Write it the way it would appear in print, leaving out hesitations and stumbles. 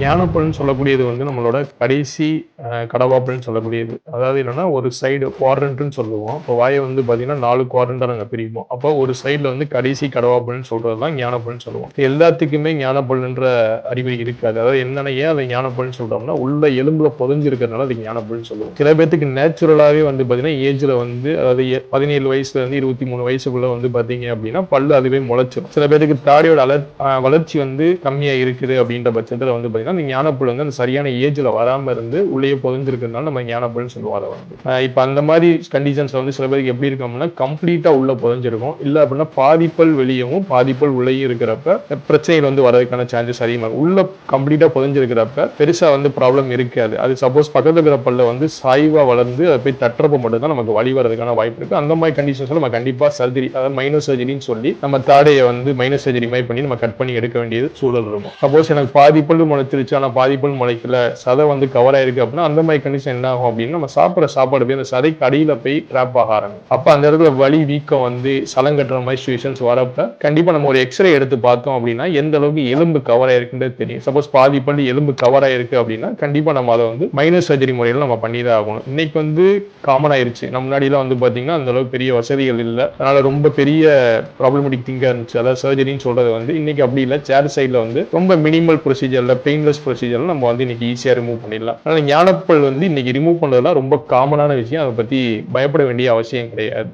ஞானப்பல்ன்னு சொல்லக்கூடியது வந்து நம்மளோட கடைசி கடவாப்பல்ன்னு சொல்லக்கூடியது. அதாவது என்னன்னா ஒரு சைடு குவாட்ரண்ட்னு சொல்லுவோம். இப்போ வாயை வந்து பார்த்தீங்கன்னா 4 குவாட்ரண்டா நாங்க பிரிப்போம். அப்போ ஒரு சைடுல வந்து கடைசி கடவாப்பல்ன்னு சொல்றது தான் ஞானப்பல்ன்னு சொல்லுவோம். எல்லாத்துக்குமே ஞானப்பல்ன்ற அறிகுறி இருக்காது. அதாவது என்னன்னா ஏன் அதை ஞானப்பல்ன்னு சொல்றோம்னா உள்ள எலும்புல புதைஞ்சு இருக்கிறதுனால அது ஞானப்பல்ன்னு சொல்லுவோம். சில பேத்துக்கு நேச்சுரலாவே வந்து பார்த்தீங்கன்னா ஏஜ்ல வந்து அதாவது 17 வயசுல இருந்து 23 வயசுக்குள்ள வந்து பார்த்தீங்க அப்படின்னா பல்லு அதுவே முளைச்சிடும். சில பேருக்கு தாடியோட வளர்ச்சி வந்து கம்மியா இருக்குது அப்படின்ற பட்சத்துல வந்து பாத்தீங்கன்னா இந்த ஞானப்புல் வந்து அந்த சரியான ஏஜ்ல வராம இருந்து உள்ளே புதைஞ்சிருக்கிறதுனால நம்ம ஞானப்புல்னு சொல்லுவோம். அதை வந்து இப்ப அந்த மாதிரி கண்டிஷன்ஸ் வந்து சில பேருக்கு எப்படி இருக்கோம்னா கம்ப்ளீட்டா உள்ள புதைஞ்சிருக்கும், இல்ல அப்படின்னா பாதிப்பல் வெளியவும் பாதிப்பல் உள்ளேயும் இருக்கிறப்ப பிரச்சனைகள் வந்து வரதுக்கான சான்சஸ் அதிகமா இருக்கும். உள்ள கம்ப்ளீட்டா புதைஞ்சிருக்கிறப்ப பெருசா வந்து ப்ராப்ளம் இருக்காது. அது சப்போஸ் பக்கத்துல இருக்கிற பல்ல வந்து சாய்வா வளர்ந்து அதை போய் தட்டுறப்ப மட்டும்தான் நமக்கு வழி வரதுக்கான வாய்ப்பு இருக்கு. அந்த மாதிரி கண்டிஷன்ஸ்ல நம்ம கண்டிப்பா சர்ஜரி, அதாவது மைனர் சர்ஜரின்னு சொல்லி நம்ம தாடையை வந்து மைனர் சர்ஜரி மாதிரி பண்ணி நம்ம கட் பண்ணி எடுக்க வேண்டியது சூழல் இருக்கும். சப்போஸ் எனக்கு பாதி பல்லு முளைச்சிருச்சு ஆனா பாதி பல் முளைக்கல, சதை வந்து கவர் ஆயிருக்கு அப்படின்னா அந்த மாதிரி கண்டிஷன் என்ன ஆகும் அப்படின்னா நம்ம சாப்பிட்ற சாப்பாடு போய் அந்த சதைக்கு அடியில போய் ட்ராப் ஆக ஆரம்பிக்கும். அப்ப அந்த இடத்துல வலி வீக்கம் வந்து சலம் கட்டுற மாதிரி சுச்சுவேஷன்ஸ் வரப்ப கண்டிப்பா நம்ம ஒரு எக்ஸ்ரே எடுத்து பார்த்தோம் அப்படின்னா எந்த அளவுக்கு எலும்பு கவர் ஆயிருக்குன்றது தெரியும். சப்போஸ் பாதி பல்லு எலும்பு கவர் ஆயிருக்கு அப்படின்னா கண்டிப்பா நம்ம அதை வந்து மைனர் சர்ஜரி முறையில் நம்ம பண்ணிதான் ஆகணும். இன்னைக்கு வந்து காமன் ஆயிருச்சு. நம்ம முன்னாடிலாம் வந்து பாத்தீங்கன்னா அந்த அளவுக்கு பெரிய வசதிகள் இல்லை, அதனால ரொம்ப பெரிய ப்ராப்ளமேட்டிக் திங்கா இருந்துச்சு. அதாவது சர்ஜரின்னு சொல்றது வந்து இன்னைக்கு அப்படி இல்லை. சேர் சைட்ல வந்து ரொம்ப மினிமல் ப்ரொசீஜர்ல பெயின்லெஸ் ப்ரொசீஜர்ல நம்ம வந்து இன்னைக்கு ஈஸியா ரிமூவ் பண்ணிடலாம். அதனால ஞானப்பல் வந்து இன்னைக்கு ரிமூவ் பண்றதுலாம் ரொம்ப காமனான விஷயம். அதை பத்தி பயப்பட வேண்டிய அவசியம் கிடையாது.